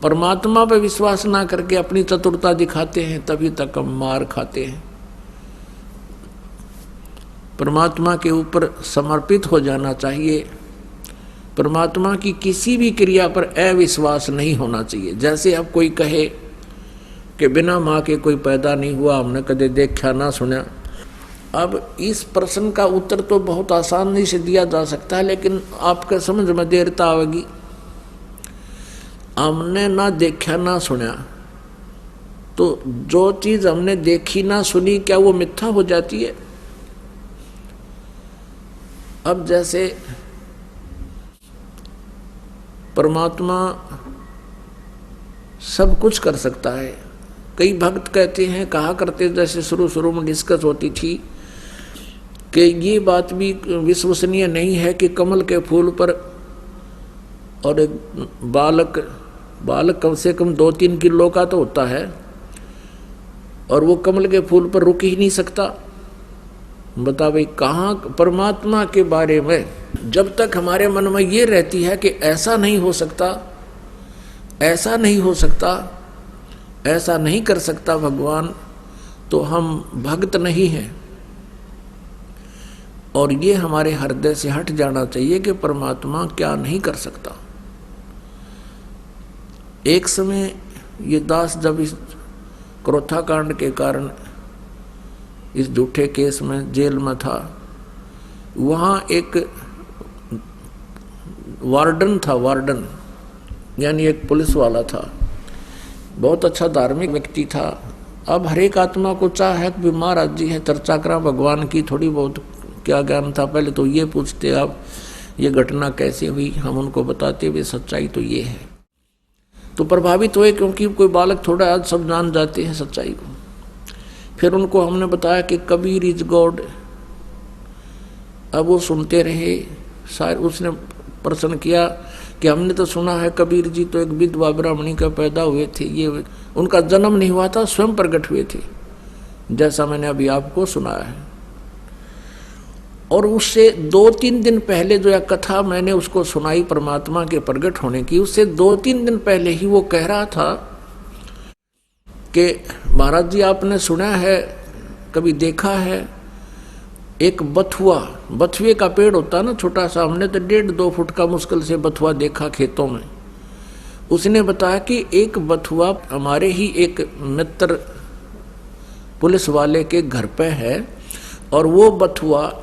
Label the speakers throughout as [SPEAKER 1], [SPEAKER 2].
[SPEAKER 1] परमात्मा पर विश्वास ना करके अपनी चतुरता दिखाते हैं, तभी तक हम मार खाते हैं। परमात्मा के ऊपर समर्पित हो जाना चाहिए। परमात्मा की किसी भी क्रिया पर अविश्वास नहीं होना चाहिए। जैसे अब कोई कहे कि बिना माँ के कोई पैदा नहीं हुआ, हमने कदे देखा ना सुना। अब इस प्रश्न का उत्तर तो बहुत आसानी से दिया जा सकता है, लेकिन आपके समझ में देरता आएगी। हमने ना देखा ना सुना, तो जो चीज हमने देखी ना सुनी, क्या वो मिथ्या हो जाती है? अब जैसे परमात्मा सब कुछ कर सकता है। कई भक्त कहते हैं, कहा करते, जैसे शुरू शुरू में डिस्कस होती थी कि ये बात भी विश्वसनीय नहीं है कि कमल के फूल पर और एक बालक कम से कम 2-3 किलो का तो होता है, और वो कमल के फूल पर रुक ही नहीं सकता। बता भाई, कहाँ परमात्मा के बारे में जब तक हमारे मन में ये रहती है कि ऐसा नहीं हो सकता, ऐसा नहीं हो सकता, ऐसा नहीं कर सकता भगवान, तो हम भक्त नहीं हैं। और ये हमारे हृदय से हट जाना चाहिए कि परमात्मा क्या नहीं कर सकता। एक समय ये दास जब इस क्रोथा कांड के कारण इस झूठे केस में जेल में था, वहाँ एक वार्डन था, वार्डन यानी एक पुलिस वाला था, बहुत अच्छा धार्मिक व्यक्ति था। अब हर एक आत्मा को चाह है कि महाराज जी है, चर्चा करा भगवान की, थोड़ी बहुत क्या ज्ञान था। पहले तो ये पूछते आप ये घटना कैसे हुई, हम उनको बताते हुए सच्चाई तो ये है। तो प्रभावित हुए, क्योंकि कोई बालक थोड़ा आज सब जान जाते हैं सच्चाई को। फिर उनको हमने बताया कि कबीर इज गॉड। अब वो सुनते रहे। शायद उसने प्रश्न किया कि हमने तो सुना है कबीर जी तो एक विधवा ब्राह्मणी का पैदा हुए थे, ये उनका जन्म नहीं हुआ था, स्वयं प्रकट हुए थे, जैसा मैंने अभी आपको सुनाया है। और उससे 2-3 दिन पहले जो यह कथा मैंने उसको सुनाई परमात्मा के प्रकट होने की, उससे 2-3 दिन पहले ही वो कह रहा था कि महाराज जी आपने सुना है, कभी देखा है, एक बथुए का पेड़ होता ना छोटा सा, हमने तो 1.5-2 फुट का मुश्किल से बथुआ देखा खेतों में। उसने बताया कि एक बथुआ हमारे ही एक मित्र पुलिस वाले के घर पे है, और वो बथुआ,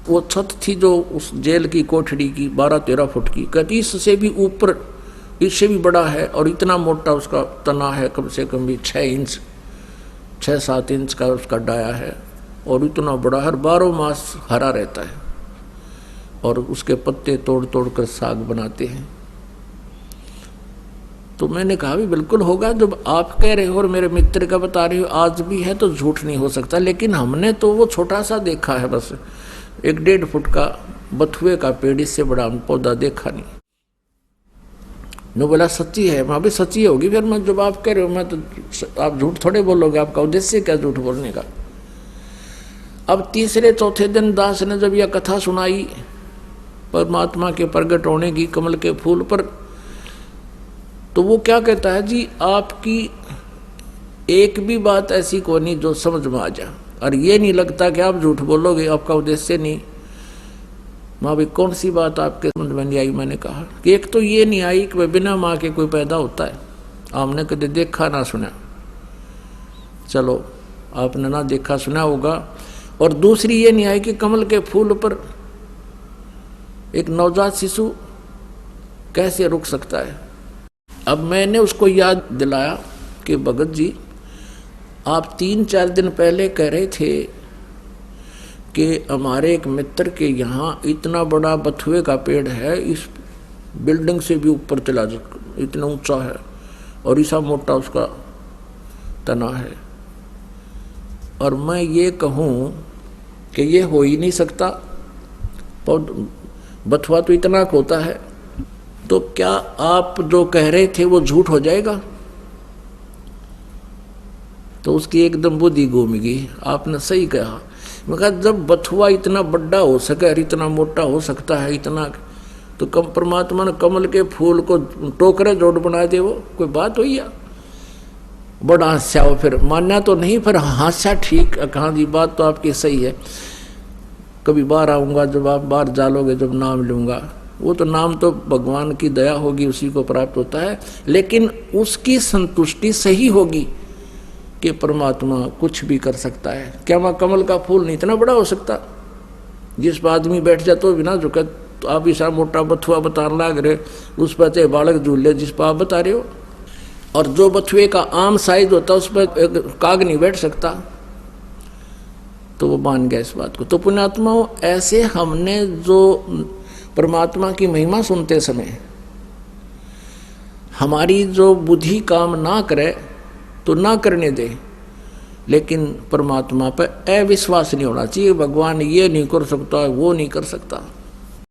[SPEAKER 1] वो छत थी जो उस जेल की कोठड़ी की 12-13 फुट की, कहती इससे भी ऊपर, इससे भी बड़ा है, और इतना मोटा उसका तना है, कम से कम भी 6-7 इंच का उसका डाया है, और इतना बड़ा है, 12 मास हरा रहता है, और उसके पत्ते तोड़ तोड़ कर साग बनाते हैं। तो मैंने कहा भी बिल्कुल होगा, जब आप कह रहे हो और मेरे मित्र का बता रहे हो, आज भी है तो झूठ नहीं हो सकता। लेकिन हमने तो वो छोटा सा देखा है, बस 1-1.5 फुट का बथुए का पेड़, इससे बड़ा पौधा देखा नहीं। नो बोला सच्ची है, मैं भी सच्ची होगी। फिर मैं जब आप कह रहे हो, मैं तो आप झूठ थोड़े बोलोगे, आपका उद्देश्य क्या झूठ बोलने का। अब 3-4 दिन दास ने जब यह कथा सुनाई परमात्मा के प्रगट होने की कमल के फूल पर, तो वो क्या कहता है जी, आपकी एक भी बात ऐसी को नहीं जो समझ में आ जाए, और ये नहीं लगता कि आप झूठ बोलोगे, आपका उद्देश्य नहीं। माँ भी कौन सी बात आपके समझ में नहीं आई? मैंने कहा कि एक तो ये नहीं आई कि बिना माँ के कोई पैदा होता है, आपने कभी देखा ना सुना, चलो आपने ना देखा सुना होगा। और दूसरी ये नहीं आई कि कमल के फूल पर एक नवजात शिशु कैसे रुक सकता है। अब मैंने उसको याद दिलाया कि भगत जी, आप 3-4 दिन पहले कह रहे थे कि हमारे एक मित्र के यहाँ इतना बड़ा बथुए का पेड़ है, इस बिल्डिंग से भी ऊपर चला जा, इतना ऊंचा है, और ऐसा मोटा उसका तना है, और मैं ये कहूँ कि ये हो ही नहीं सकता, बथुआ तो इतना होता है, तो क्या आप जो कह रहे थे वो झूठ हो जाएगा? तो उसकी एकदम बुद्धि घूम गई। आपने सही कहा। मैं कहा जब बथुआ इतना बड़ा हो सके और इतना मोटा हो सकता है, इतना तो कम परमात्मा ने कमल के फूल को टोकरे जोड़ बना दे, वो कोई बात हुई या? बड़ा हास्या हो, फिर मानना तो नहीं, फिर हास्या ठीक। कहाँ जी बात तो आपकी सही है। कभी बाहर आऊँगा, जब आप बाहर जालोगे, जब नाम लूँगा, वो तो नाम तो भगवान की दया होगी, उसी को प्राप्त होता है, लेकिन उसकी संतुष्टि सही होगी कि परमात्मा कुछ भी कर सकता है। क्या वहाँ कमल का फूल नहीं इतना बड़ा हो सकता? जिस पर आदमी बैठ जाए तो बिना झुके, तो आप ऐसा मोटा बथुआ बताने लग रहे, उस पर चाहे बालक झूल ले जिस पर आप बता रहे हो। और जो बथुए का आम साइज होता है उस पर एक काग नहीं बैठ सकता। तो वो मान गया इस बात को। तो पुण्यात्माओं, ऐसे हमने जो परमात्मा की महिमा सुनते समय हमारी जो बुद्धि काम ना करे तो ना करने दे, लेकिन परमात्मा पर अविश्वास नहीं होना चाहिए। भगवान ये नहीं कर सकता, वो नहीं कर सकता।